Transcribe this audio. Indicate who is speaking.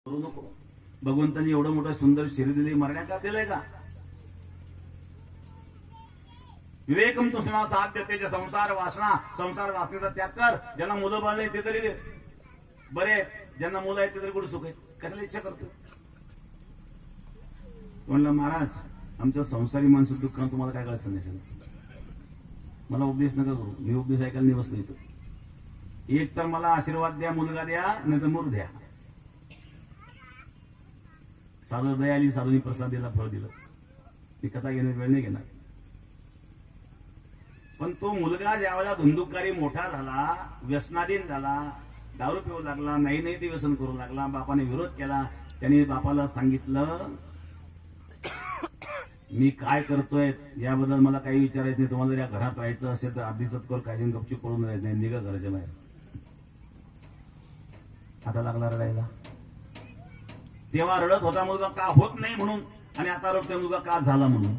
Speaker 1: करू नको. भगवंतांनी एवढं मोठं सुंदर शरीर दिले, मरण्याचा दिलंय का? विवेकम तो सुना साध्य त्याच्या संसार वासनेचा त्याग कर. ज्यांना मुलं बाळले ते तरी बरे आहेत, ज्यांना मुलं आहेत ते तरी कुठे सुख आहे. कशाला इच्छा करतो? म्हणलं महाराज आमच्या संसारी माणसं दुःख तुम्हाला काय कळत नाही. मला उपदेश नका करू, मी उपदेश ऐकायला नाही बसलो इथं. एक तर मला आशीर्वाद द्या, मुलगा द्या, नाही तर मूर द्या. साधं दया आली, साधूनी प्रसाद दिला, फळ दिलं. मी कथा घेण्यात वेळ नाही घेणार. पण तो मुलगा ज्यावेळेला धुंदुककारी मोठा झाला, व्यसनाधीन झाला, दारू पिऊ लागला, नाही ते व्यसन करू लागला, बापाने विरोध केला. त्याने बापाला सांगितलं मी काय करतोय याबद्दल मला काही विचारायचं नाही. तुम्हाला जर या घरात राहायचं असेल तर आधी सत्कर काय गपचूप पडून राहायचं नाही, निघा घराच्या बाहेर. आता लागला रडायला. तेव्हा रडत होता मुलगा का होत नाही म्हणून, आणि आता रडतोय मुलगा का झाला म्हणून.